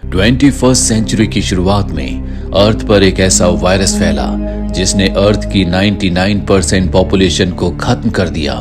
21st century की शुरुआत में अर्थ पर एक ऐसा वायरस फैला जिसने अर्थ की 99% पॉपुलेशन को खत्म कर दिया।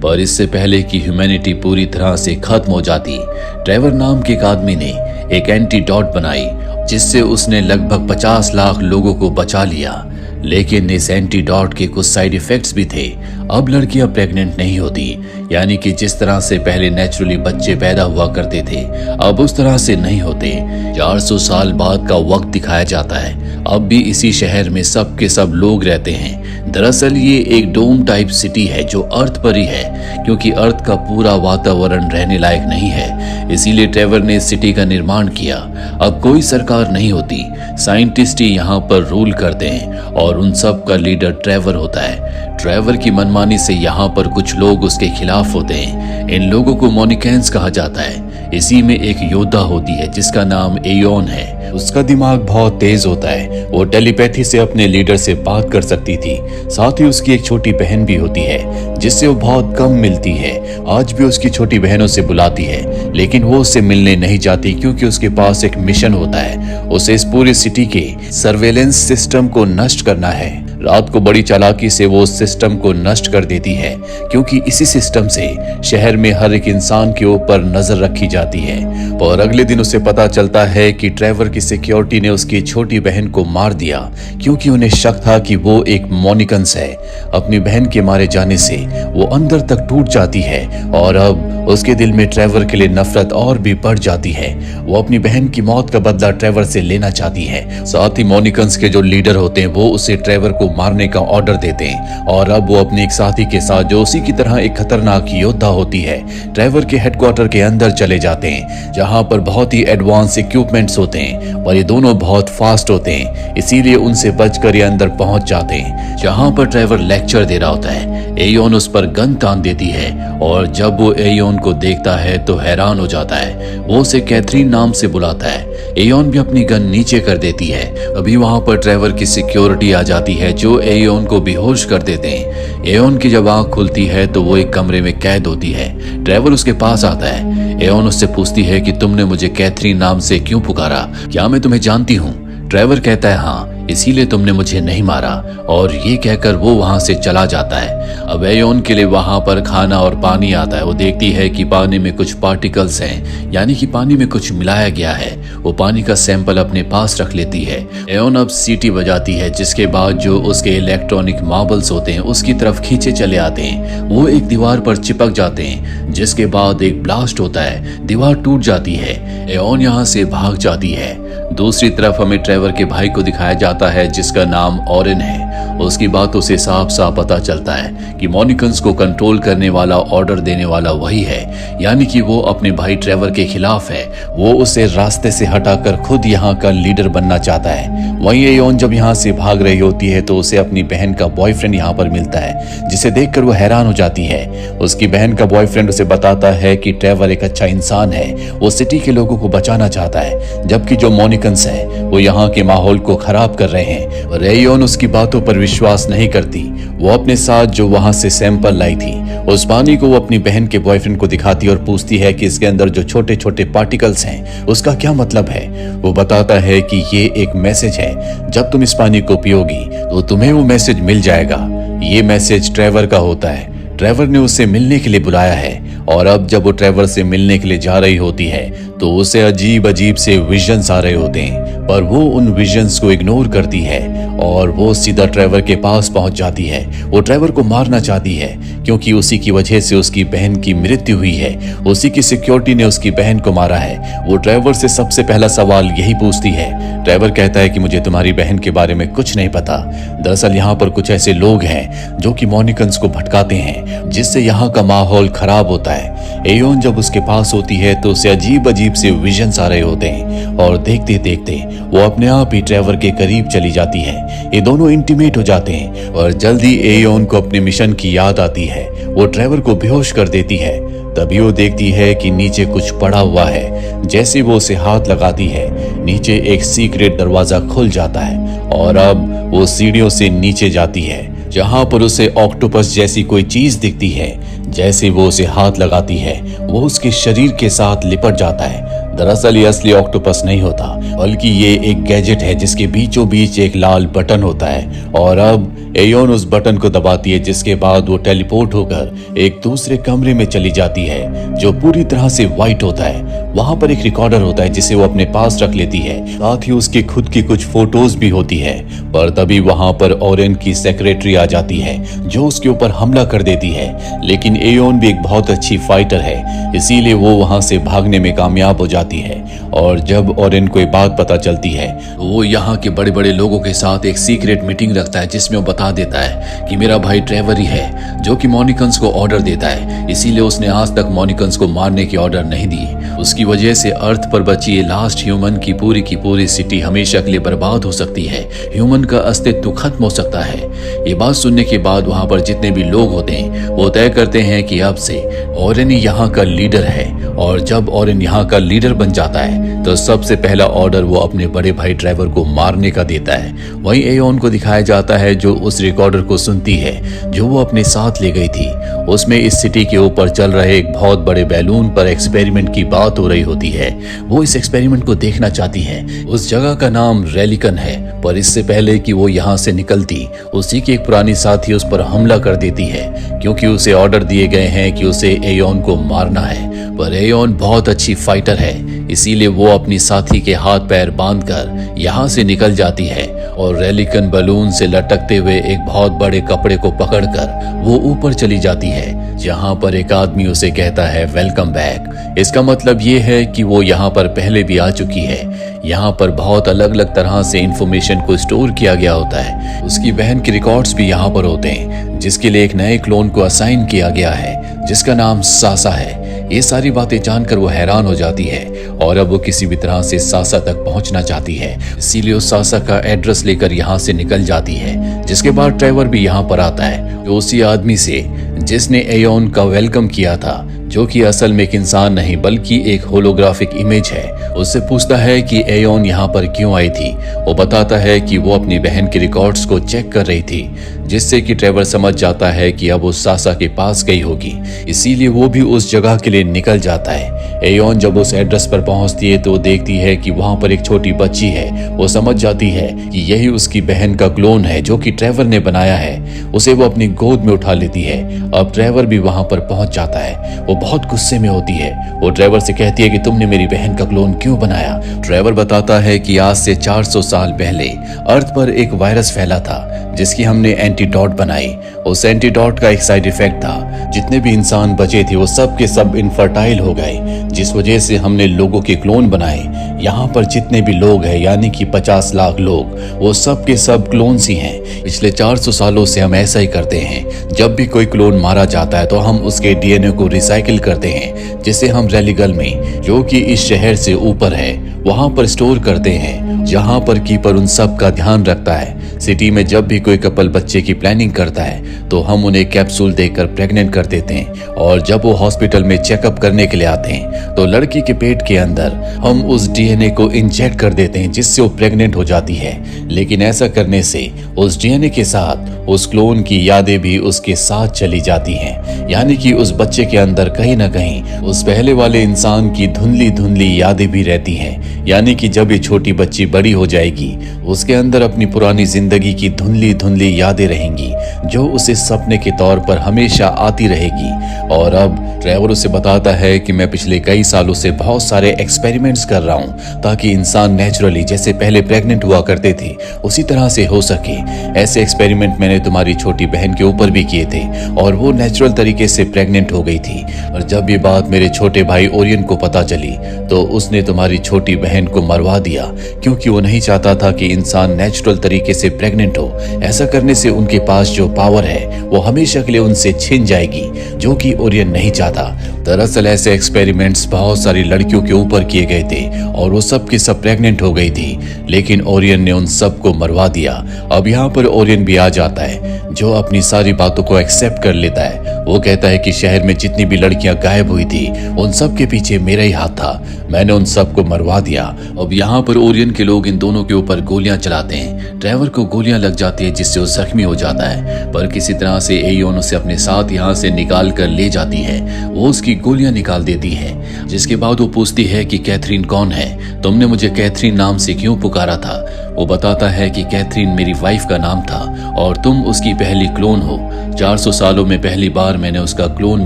पर इससे पहले कि ह्यूमैनिटी पूरी तरह से खत्म हो जाती, ट्रेवर नाम के एक आदमी ने एक एंटीडोट बनाई जिससे उसने लगभग 50 लाख लोगों को बचा लिया। लेकिन इस एंटीडोट के कुछ साइड इफेक्ट्स भी थे। अब लड़कियां प्रेग्नेंट नहीं होती, यानी कि जिस तरह से पहले नेचुरली बच्चे पैदा हुआ करते थे अब उस तरह से नहीं होते। 400 साल बाद का वक्त दिखाया जाता है। अब भी इसी शहर में सब के सब लोग रहते हैं। दरअसल ये एक डोम टाइप सिटी है जो अर्थ पर ही है, क्योंकि अर्थ का पूरा वातावरण रहने लायक नहीं है। इसीलिए ट्रेवर ने इस सिटी का निर्माण किया। अब कोई सरकार नहीं होती, साइंटिस्ट ही यहाँ पर रूल करते हैं और उन सब का लीडर ट्रेवर होता है। ट्रेवर की मनमानी से यहाँ पर कुछ लोग उसके खिलाफ होते हैं। इन लोगों को मोनिकेंस कहा जाता है। इसी में एक योद्धा होती है जिसका नाम एयोन है। उसका दिमाग बहुत तेज होता है। वो टेलीपैथी से अपने लीडर से बात कर सकती थी। साथ ही उसकी एक छोटी बहन भी होती है जिससे वो बहुत कम मिलती है। आज भी उसकी छोटी बहनों से बुलाती है, लेकिन वो उससे मिलने नहीं जाती क्योंकि उसके पास एक मिशन होता है। उसे इस पूरे सिटी के सर्वेलेंस सिस्टम को नष्ट करना है। रात को बड़ी चालाकी से वो उस सिस्टम को नष्ट कर देती है, क्योंकि इसी सिस्टम से शहर में हर एक इंसान के ऊपर नजर रखी जाती है। और अगले दिन उसे पता चलता है कि ट्रेवर की सिक्योरिटी ने उसकी छोटी बहन को मार दिया, क्योंकि उन्हें शक था कि वो एक मोनिकन्स है। अपनी बहन के मारे जाने से वो अंदर तक टूट जाती है और अब उसके दिल में ट्रेवर के लिए नफरत और भी बढ़ जाती है। वो अपनी बहन की मौत का बदला ट्रेवर से लेना चाहती है। साथ ही मोनिकन्स के जो लीडर होते हैं वो उसे ट्रेवर को मारने का ऑर्डर देते हैं और अब वो अपने एक साथी के साथ जो उसी की तरह एक खतरनाक योद्धा होती है ट्रेवर के हेडक्वार्टर के अंदर चले जाते हैं, जहां पर बहुत ही एडवांस इक्विपमेंट्स होते हैं और ये दोनों बहुत फास्ट होते हैं। इसीलिए उनसे बचकर ये अंदर पहुंच जाते हैं। जहां पर ट्रेवर लेक्चर दे रहा होता है, एयोन उस पर गन तान देती है और जब वो एयोन को देखता है तो हैरान हो जाता है। वो उसे कैथरीन नाम से बुलाता है। एयोन भी अपनी गन नीचे कर देती है। अभी वहां पर ट्रेवर की सिक्योरिटी आ जाती है जो एयोन को बेहोश कर देते हैं। एयोन की जब आंख खुलती है तो वो एक कमरे में कैद होती है। ट्रेवर उसके पास आता है। एयोन उससे पूछती है कि तुमने मुझे कैथरीन नाम से क्यों पुकारा, क्या मैं तुम्हें जानती हूँ? ट्रेवर कहता है हाँ, इसीलिए तुमने मुझे नहीं मारा, और ये कहकर वो वहां से चला जाता है। अब एयोन के लिए वहां पर खाना और पानी आता है। वो देखती है कि पानी में कुछ पार्टिकल्स हैं, यानी कि पानी में कुछ मिलाया गया है। वो पानी का सैंपल अपने पास रख लेती है। एयोन अब सीटी बजाती है, जिसके बाद जो उसके इलेक्ट्रॉनिक मार्बल्स होते हैं उसकी तरफ खींचे चले आते हैं। वो एक दीवार पर चिपक जाते हैं, जिसके बाद एक ब्लास्ट होता है, दीवार टूट जाती है। एयोन यहाँ से भाग जाती है। दूसरी तरफ हमें ट्रेवर के भाई को दिखाया जाता है जिसका नाम ऑरेन है। उसकी बातों से साफ साफ पता चलता है कि मोनिकन्स को कंट्रोल करने वाला, ऑर्डर देने वाला वही है, यानी कि वो अपने भाई ट्रेवर के खिलाफ है। वो उसे रास्ते से हटाकर खुद यहाँ का लीडर बनना चाहता है। वहीं एयोन जब यहाँ से भाग रही होती है तो उसे अपनी बहन का बॉयफ्रेंड यहाँ पर मिलता है, जिसे देखकर वो हैरान हो जाती है। उसकी बहन का बॉयफ्रेंड उसे बताता है कि ट्रेवर एक अच्छा इंसान है, वो सिटी के लोगों को बचाना चाहता है, जबकि जो मोनिकन्स है वो यहाँ के माहौल को खराब कर रहे हैं। और एयोन उसकी बातों पर विश्वास नहीं करती। वो अपने साथ जो वहां से सैंपल लाई थी उस पानी को वो अपनी बहन के बॉयफ्रेंड को दिखाती और पूछती है कि इसके अंदर जो छोटे छोटे पार्टिकल्स हैं उसका क्या मतलब है। वो बताता है कि ये एक मैसेज है, जब तुम इस पानी को पियोगी तो तुम्हें वो मैसेज मिल जाएगा। ये मैसेज ट्रेवर का होता है। ट्रेवर ने उससे मिलने के लिए बुलाया है और अब जब वो ट्रेवर से मिलने के लिए जा रही होती है तो उसे अजीब अजीब से विजन्स आ रहे होते हैं, पर वो उन विजन्स को इग्नोर करती है और वो सीधा ट्रेवर के पास पहुंच जाती है। वो ट्रेवर को मारना चाहती है क्योंकि उसी की वजह से उसकी बहन की मृत्यु हुई है। उसी की सिक्योरिटी ने उसकी बहन को मारा है। वो ट्रेवर से सबसे पहला सवाल यही पूछती है। ट्रेवर कहता है कि मुझे तुम्हारी बहन के बारे में कुछ नहीं पता। दरअसल यहाँ पर कुछ ऐसे लोग हैं जो कि मोनिकन्स को भटकाते हैं, जिससे यहाँ का माहौल खराब होता है। एयोन जब उसके पास होती है तो उसे अजीब अजीब से विजन्स आ रहे होते हैं और देखते देखते वो अपने आप ही ट्रेवर के करीब चली जाती है। ये दोनों इंटीमेट हो जाते हैं और जल्दी एयोन को अपने मिशन की याद आती है। वो ट्रेवर को बेहोश कर देती है। तभी वो देखती है कि नीचे कुछ पड़ा हुआ है। जैसे वो उसे हाथ लगाती है, नीचे एक सीक्रेट दरवाजा खुल जाता है और अब वो सीढ़ियों से नीचे जाती है, जहां पर उसे ऑक्टोपस जैसी कोई चीज दिखती है। जैसे वो उसे हाथ लगाती है वो उसके शरीर के साथ लिपट जाता है। दरअसल ये असली ऑक्टोपस नहीं होता, बल्कि ये एक गैजेट है जिसके बीचों बीच एक लाल बटन होता है और अब एयोन उस बटन को दबाती है, जिसके बाद वो टेलीपोर्ट होकर एक दूसरे कमरे में चली जाती है जो पूरी तरह से व्हाइट होता है। वहां पर एक रिकॉर्डर होता है जिसे वो अपने पास रख लेती है, साथ ही उसकी खुद की कुछ फोटोज भी होती है। पर तभी वहां पर ओरेन की सेक्रेटरी आ जाती है जो उसके ऊपर हमला कर देती है, लेकिन एयोन भी एक बहुत अच्छी फाइटर है, इसीलिए वो वहां से भागने में कामयाब हो जाती है। और जब ओरेन को ये बात पता चलती है तो वो यहाँ के बड़े बड़े लोगों के साथ एक सीक्रेट मीटिंग रखता है जिसमें वो बता देता है कि मेरा भाई ट्रेवर ही है जो कि मोनिकन्स को ऑर्डर देता है, इसीलिए उसने आज तक मोनिकन्स को मारने की ऑर्डर नहीं दी। उसकी वजह से अर्थ पर बची ये लास्ट ह्यूमन की पूरी सिटी हमेशा के लिए बर्बाद हो सकती है, ह्यूमन का अस्तित्व खत्म हो सकता है। ये बात सुनने के बाद वहां पर जितने भी लोग होते हैं वो तय करते हैं कि अब से ओरेन यहाँ का लीडर है, और जब ओरेन यहाँ का लीडर बन जाता है तो सबसे पहला ऑर्डर वो अपने बड़े भाई ट्रेवर को मारने का देता है। वहीं एयोन को दिखाया जाता है जो उस रिकॉर्डर को सुनती है जो वो अपने साथ ले गई थी। उसमें इस सिटी के ऊपर चल रहे एक बहुत बड़े बैलून पर एक्सपेरिमेंट की बात हो रही होती है। वो इस एक्सपेरिमेंट को देखना चाहती है। उस जगह का नाम रेलिकन है, पर इससे पहले कि वो यहाँ से निकलती उसी की एक पुरानी साथी उस पर हमला कर देती है, क्योंकि उसे ऑर्डर दिए गए हैं कि उसे एयोन को मारना है। पर एयोन बहुत अच्छी फाइटर है, इसीलिए वो अपनी साथी के हाथ पैर बांधकर यहाँ से निकल जाती है और रेलिकन बलून से लटकते हुए एक बहुत बड़े कपड़े को पकड़कर वो ऊपर चली जाती है, जहाँ पर एक आदमी उसे कहता है वेलकम बैक। इसका मतलब ये है कि वो यहाँ पर पहले भी आ चुकी है। यहाँ पर बहुत अलग अलग तरह से इंफॉर्मेशन को स्टोर किया गया होता है। उसकी बहन के रिकॉर्ड्स भी यहाँ पर होते हैं, जिसके लिए एक नए क्लोन को असाइन किया गया है जिसका नाम सासा है। ये सारी बातें जानकर वो हैरान हो जाती है और अब वो किसी भी तरह से सासा तक पहुंचना चाहती है, इसीलिए उस सासा का एड्रेस लेकर यहाँ से निकल जाती है। जिसके बाद ट्रेवर भी यहाँ पर आता है, जो उसी आदमी से जिसने एयोन का वेलकम किया था, जो कि असल में एक इंसान नहीं बल्कि एक होलोग्राफिक इमेज है, उससे पूछता है कि एयोन यहाँ पर क्यों आई थी। वो बताता है कि वो अपनी बहन के रिकॉर्ड्स को चेक कर रही थी, जिससे कि ट्रेवर समझ जाता है कि अब वो सासा के पास गई होगी, इसीलिए वो भी उस जगह के लिए निकल जाता है। एयोन जब उस एड्रेस पर पहुंचती है तो देखती है कि वहां पर एक छोटी बच्ची है। वो समझ जाती है कि यही उसकी बहन का क्लोन है जो कि ट्रेवर ने बनाया है। उसे वो अपनी गोद में उठा लेती है। अब ट्रेवर भी वहां पर पहुंच जाता है। वो बहुत गुस्से में होती है। वो ट्रेवर से कहती है कि तुमने मेरी बहन का क्लोन क्यों बनाया। ट्रेवर बताता है कि आज से 400 साल पहले अर्थ पर एक वायरस फैला था जिसकी हमने एंटीडोट बनाई। उस एंटीडोट का एक साइड इफेक्ट था, जितने भी इंसान बचे थे वो सब के सब इनफर्टाइल हो गए, जिस वजह से हमने लोगों के क्लोन बनाए। यहाँ पर जितने भी लोग हैं यानी कि 50 लाख लोग, वो सब के सब क्लोन्स ही हैं। पिछले 400 सालों से हम ऐसा ही करते हैं। जब भी कोई क्लोन मारा जाता है तो हम उसके डीएनए को रिसाइकिल करते हैं, जिसे हम रेलिगल में, जो कि इस शहर से ऊपर है, वहां पर स्टोर करते हैं, जहां पर कीपर उन सब का ध्यान रखता है। सिटी में जब भी कोई कपल बच्चे की प्लानिंग करता है तो हम उन्हें कैप्सूल देकर प्रेग्नेंट कर देते हैं, और जब वो हॉस्पिटल में चेकअप करने के लिए आते हैं तो लड़की के पेट के अंदर हम उस डीएनए को इंजेक्ट कर देते हैं, जिससे वो प्रेग्नेंट हो जाती है। लेकिन ऐसा करने से उस डीएनए के साथ उस क्लोन की यादें भी उसके साथ चली जाती हैं, यानी कि उस बच्चे के अंदर कहीं ना कहीं उस पहले वाले इंसान की धुंधली धुंधली यादें भी रहती हैं। यानी कि जब ये छोटी बच्ची बड़ी हो जाएगी उसके अंदर अपनी पुरानी जिंदगी की धुंधली धुंधली यादें रहेंगी, जो उसे सपने के तौर पर हमेशा आती रहेगी। और अब ट्रेवर उसे बताता है कि मैं पिछले कई सालों से बहुत सारे एक्सपेरिमेंट्स कर रहा हूँ ताकि इंसान नेचुरली जैसे पहले प्रेग्नेंट हुआ करते थे उसी तरह से हो सके। ऐसे एक्सपेरिमेंट मैंने तुम्हारी छोटी बहन के ऊपर भी किए थे और वो नेचुरल तरीके से प्रेग्नेंट हो गई थी। और जब ये बात मेरे छोटे भाई ओरियन को पता चली तो उसने तुम्हारी छोटी बहन को मरवा दिया, क्योंकि वो नहीं चाहता था कि इंसान नेचुरल तरीके से प्रेग्नेंट हो। ऐसा करने से उनके पास जो पावर है वो हमेशा के लिए उनसे छिन जाएगी, जो कि ओरियन नहीं चाहता। दरअसल ऐसे एक्सपेरिमेंट्स बहुत सारी लड़कियों के ऊपर किए गए थे और वो सब की सब प्रेग्नेंट हो गई थी, लेकिन ओरियन ने उन सबको मरवा दिया। अब यहाँ पर ओरियन भी आ जाता है, जो अपनी सारी बातों को एक्सेप्ट कर लेता है। वो कहता है कि शहर में जितनी भी लड़कियां गायब हुई थी उन सब के पीछे मेरा ही हाथ था, मैंने उन सबको मरवा दिया। अब यहाँ पर ओरियन के लोग इन दोनों के ऊपर गोलियां चलाते हैं। ट्रेवर को गोलियां लग जाती है जिससे वो जख्मी हो जाता है, पर किसी तरह से एयोन उसे अपने साथ यहाँ से निकाल कर ले जाती है। वो उसकी की गोलियां निकाल देती है, जिसके बाद वो पूछती है कि कैथरीन कौन है, तुमने मुझे कैथरीन नाम से क्यों पुकारा था। वो बताता है कि कैथरीन मेरी वाइफ का नाम था और तुम उसकी पहली क्लोन हो। 400 सालों में पहली बार मैंने उसका क्लोन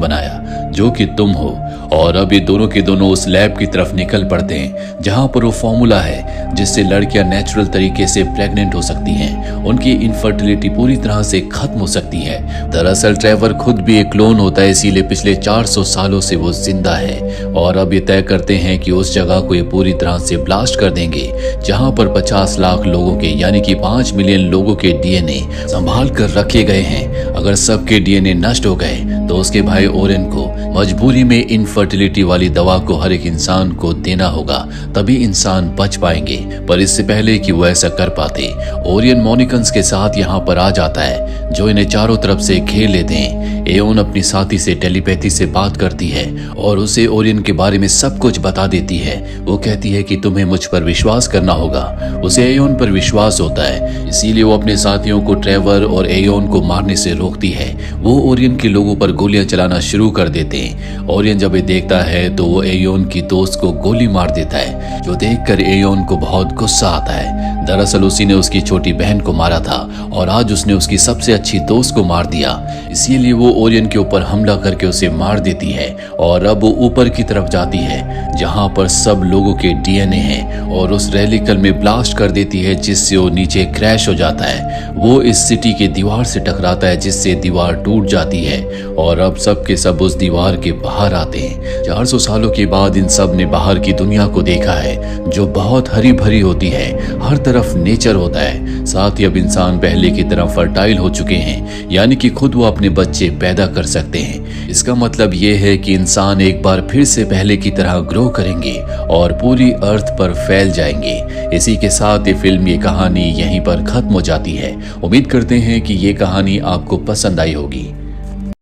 बनाया जो कि तुम हो। और अब ये दोनों के दोनों उस लैब की तरफ निकल पड़ते हैं जहां पर वो फॉर्मूला है जिससे लड़कियां नेचुरल तरीके से प्रेग्नेंट हो सकती हैं, उनकी इनफर्टिलिटी पूरी तरह से खत्म हो सकती है। दरअसल ट्रेवर खुद भी एक क्लोन होता है, इसीलिए पिछले 400 सालों से वो जिंदा है। और अब ये तय करते हैं कि उस जगह को ये पूरी तरह से ब्लास्ट कर देंगे जहां पर 50 लाख लोगों के यानी कि 5 मिलियन लोगों के डीएनए संभाल कर रखे गए हैं। अगर सबके डीएनए नष्ट हो गए तो उसके भाई ओरेन को मजबूरी में इनफर्टिलिटी वाली दवा को हर एक इंसान को देना होगा, तभी इंसान बच पाएंगे। पर इससे पहले कि वो ऐसा कर पाते, ओरियन मोनिकन्स के साथ यहाँ पर आ जाता है जो इन्हें चारों तरफ से घेर लेते हैं। एओन अपनी साथी से टेलीपैथी से बात करती है और उसे ओरियन के बारे में सब कुछ बता देती है। वो कहती है कि तुम्हें मुझ पर विश्वास करना होगा। उसे एओन पर विश्वास होता है, इसीलिए वो अपने साथियों को ट्रेवर और एओन को मारने से रोकती है। वो ओरियन के लोगों पर गोलियां चलाना शुरू कर देते हैं। ओरियन जब ये देखता है तो वो एओन की दोस्त को गोली मार देता है, जो देखकर एओन को बहुत गुस्सा आता है। दरअसल उसी ने उसकी छोटी बहन को मारा था और आज उसने उसकी सबसे अच्छी दोस्त को मार दिया, इसीलिए वो ओरियन के ऊपर हमला करके उसे मार देती है। और अब वो ऊपर की तरफ जाती है जहां पर सब लोगों के डीएनए हैं और उस रेलिकल में ब्लास्ट कर देती है, जिससे वो नीचे क्रैश हो जाता है। वो इस सिटी के दीवार से टकराता है, जिससे दीवार टूट जाती है और अब सब के सब उस दीवार के बाहर आते हैं। 400 सालों के बाद इन सब ने बाहर की दुनिया को देखा है जो बहुत हरी भरी होती है, हर तरफ नेचर होता है। साथ ही अब इंसान पहले की तरह फर्टाइल हो चुके हैं, यानी कि खुद वो अपने बच्चे पैदा कर सकते हैं। इसका मतलब ये है कि इंसान एक बार फिर से पहले की तरह ग्रो करेंगे और पूरी अर्थ पर फैल जाएंगे। इसी के साथ ये फिल्म, ये कहानी यहीं पर खत्म हो जाती है। उम्मीद करते हैं कि ये कहानी आपको पसंद आई होगी।